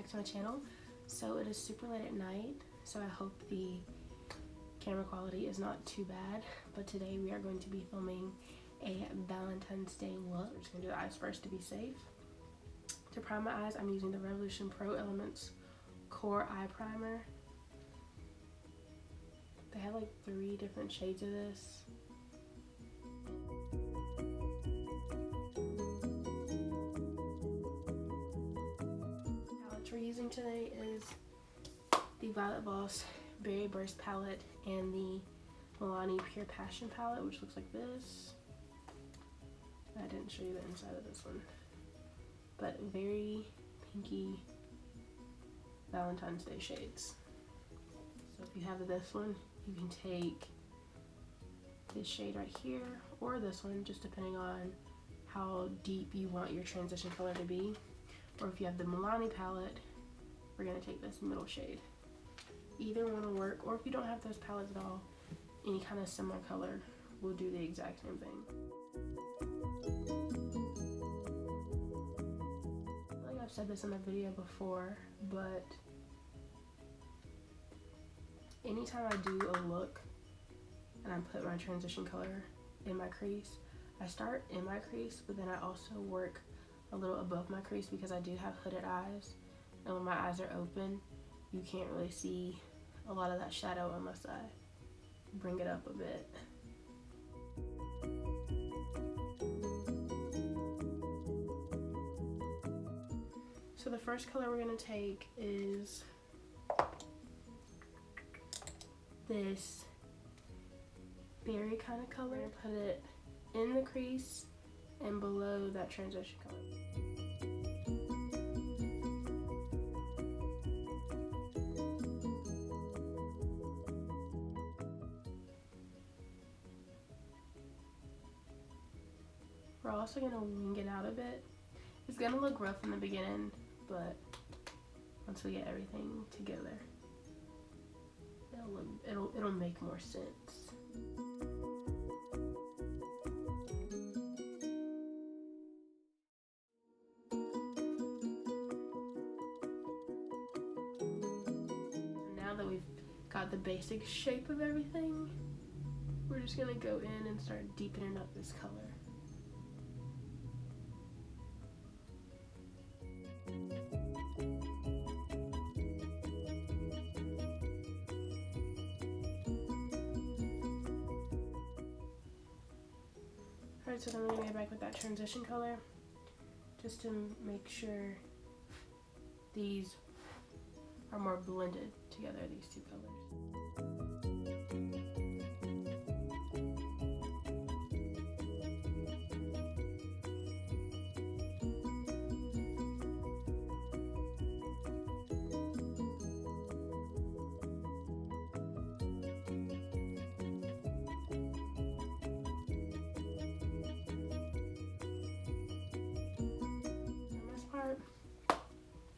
to my channel. So it is super late at night, so I hope the camera quality is not too bad, but today we are going to be filming a Valentine's Day look. We're just gonna do the eyes first to be safe. To prime my eyes, I'm using the Revolution Pro Elements Core Eye Primer. They have like 3 different shades of this. We're using today is the Violet Voss Berry Burst palette and the Milani Pure Passion palette, which looks like this. I didn't show you the inside of this one, but very pinky Valentine's Day shades. So if you have this one, you can take this shade right here or this one, just depending on how deep you want your transition color to be. Or if you have the Milani palette, we're gonna take this middle shade. Either one will work, or if you don't have those palettes at all, any kind of similar color will do the exact same thing. I feel like I've said this in a video before, but anytime I do a look and I put my transition color in my crease, I start in my crease, but then I also work a little above my crease because I do have hooded eyes, and when my eyes are open you can't really see a lot of that shadow unless I bring it up a bit. So the first color we're going to take is this berry kind of color. Put it in the crease and below that transition color. We're also going to wing it out a bit. It's going to look rough in the beginning, but once we get everything together, it'll make more sense. Now that we've got the basic shape of everything, we're just gonna go in and start deepening up this color. Alright, so then we're gonna get back with that transition color just to make sure these are more blended together, these two colors.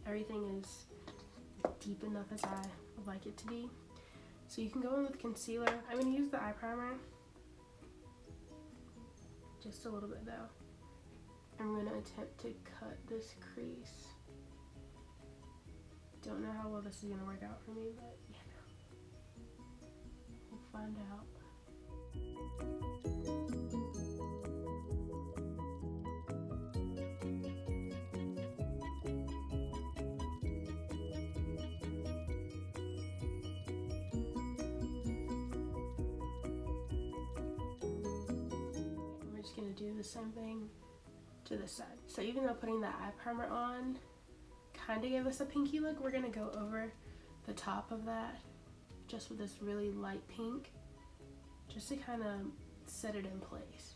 Everything is deep enough as I would like it to be. So you can go in with concealer. I'm going to use the eye primer. Just a little bit though. I'm going to attempt to cut this crease. Don't know how well this is going to work out for me, but you know, we'll find out. Do the same thing to this side. So even though putting the eye primer on kind of gave us a pinky look, we're gonna go over the top of that just with this really light pink, just to kind of set it in place.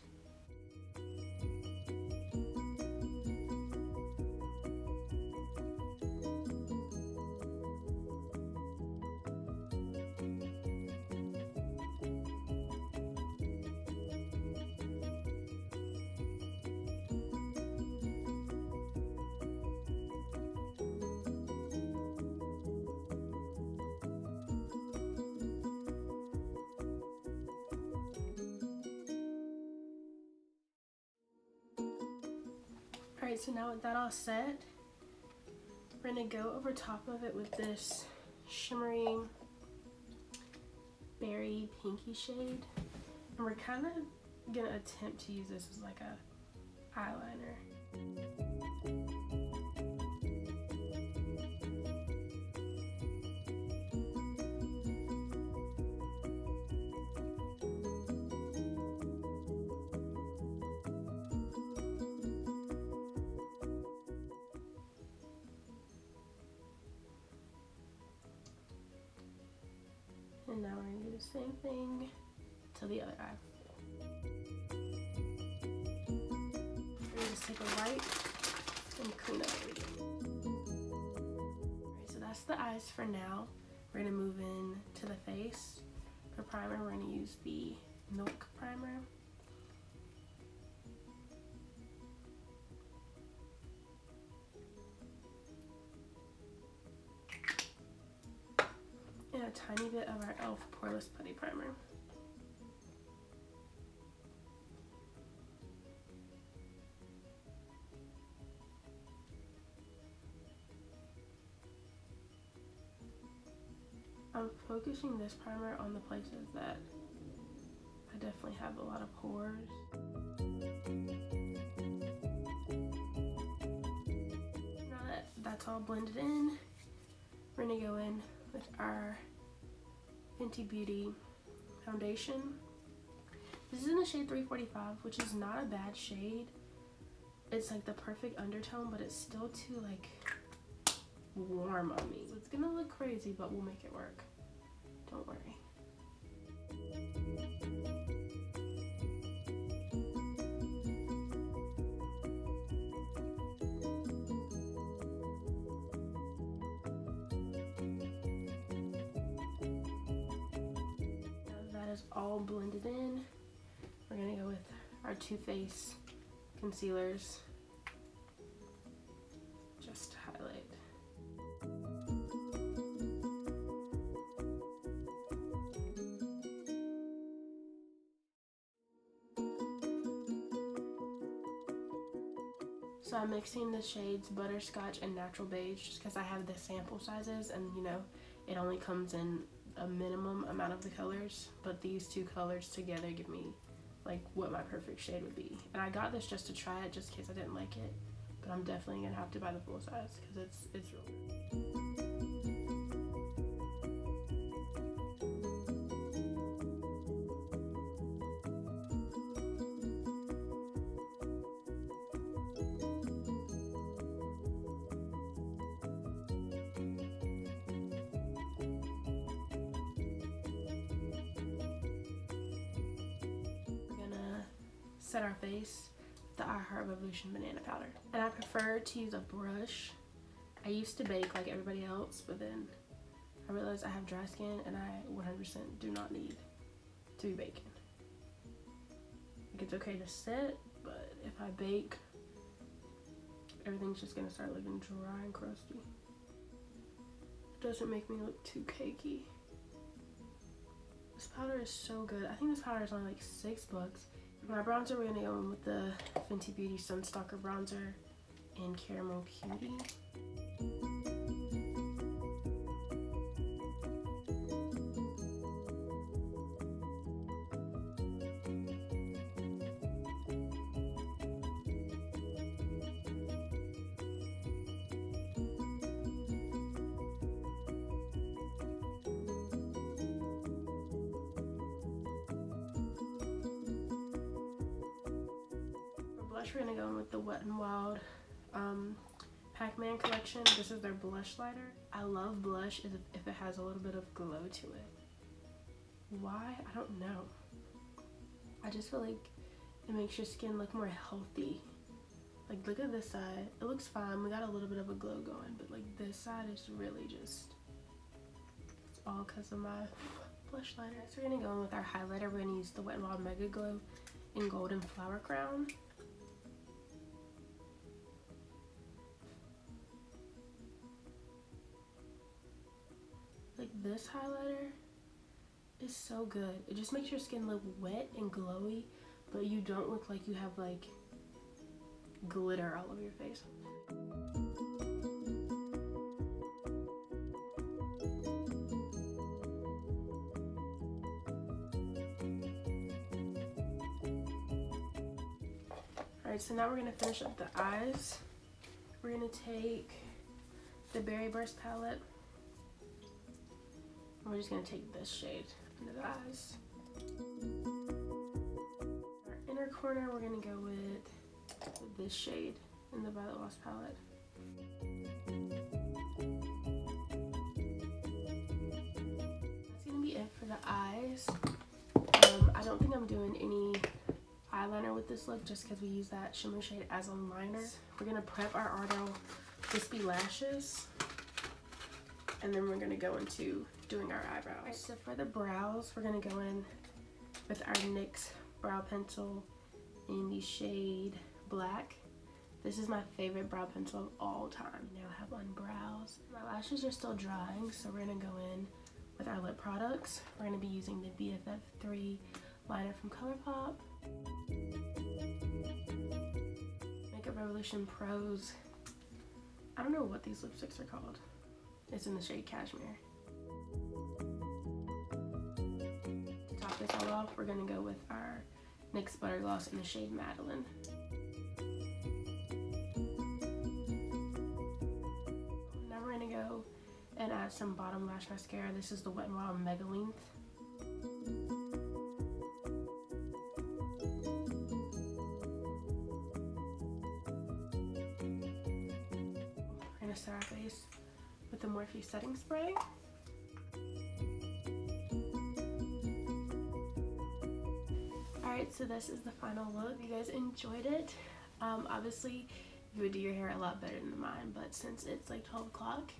Alright, so now with that all set, We're gonna go over top of it with this shimmery berry pinky shade, and we're kind of gonna attempt to use this as like a eyeliner. And now we're going to do the same thing to the other eye. We're going to just take a wipe and clean up everything. Alright, so that's the eyes for now. We're going to move in to the face. For primer, we're going to use the Milk primer. And a tiny bit of our E.l.F Poreless putty primer. I'm focusing this primer on the places that I definitely have a lot of pores. Now that that's all blended in, we're gonna go in with our Fenty Beauty foundation. This is in the shade 345, which is not a bad shade. It's like the perfect undertone, but it's still too like warm on me. So it's gonna look crazy, but we'll make it work. Don't worry. All blended in, we're gonna go with our Too Faced concealers just to highlight. So I'm mixing the shades Butterscotch and Natural Beige just because I have the sample sizes, and you know, it only comes in a minimum amount of the colors, but these two colors together give me like what my perfect shade would be. And I got this just to try it, just in case I didn't like it, but I'm definitely gonna have to buy the full size because it's real good. Set our face with the I Heart Revolution banana powder, and I prefer to use a brush. I used to bake like everybody else, but then I realized I have dry skin and I 100% do not need to be baking. Like, it's okay to sit, but if I bake, everything's just gonna start looking dry and crusty. It doesn't make me look too cakey. This powder is so good. I think this powder is only like $6. My bronzer, we're gonna go in with the Fenty Beauty Sun Stalkr bronzer in Caramel Cutie. We're gonna go in with the Wet n Wild Pac Man collection. This is their blushlighter. I love blush if it has a little bit of glow to it. Why? I don't know. I just feel like it makes your skin look more healthy. Like, look at this side. It looks fine. We got a little bit of a glow going, but like this side is really just, it's all because of my blushlighter. So we're gonna go in with our highlighter. We're gonna use the Wet n Wild Mega Glow in Golden Flower Crown. Like, this highlighter is so good. It just makes your skin look wet and glowy, but you don't look like you have like glitter all over your face. Alright, so now we're going to finish up the eyes. We're going to take the Berry Burst palette. And we're just going to take this shade under the eyes. Our inner corner, we're going to go with this shade in the Violet Voss palette. That's going to be it for the eyes. I don't think I'm doing any eyeliner with this look just because we use that shimmer shade as a liner. We're going to prep our Ardell wispy lashes, and then we're going to go into doing our eyebrows. Right, so for the brows, we're going to go in with our NYX brow pencil in the shade Black. This is my favorite brow pencil of all time. Now I have on brows. My lashes are still drying, so we're going to go in with our lip products. We're going to be using the BFF3 liner from Colourpop. Makeup Revolution Pros. I don't know what these lipsticks are called. It's in the shade Cashmere. To top this all off, we're going to go with our NYX Butter Gloss in the shade Madeline. Now we're going to go and add some bottom lash mascara. This is the Wet n Wild Mega Length. We're going to set our face with the Morphe setting spray. Alright, so this is the final look. If you guys enjoyed it, obviously you would do your hair a lot better than mine, but since it's like 12 o'clock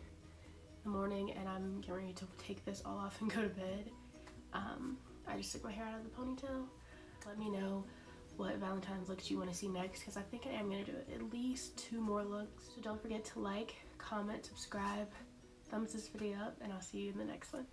in the morning and I'm getting ready to take this all off and go to bed, I just took my hair out of the ponytail. Let me know what Valentine's looks you want to see next, because I think I am going to do at least 2 more looks. So don't forget to like, comment, subscribe, thumbs this video up, and I'll see you in the next one.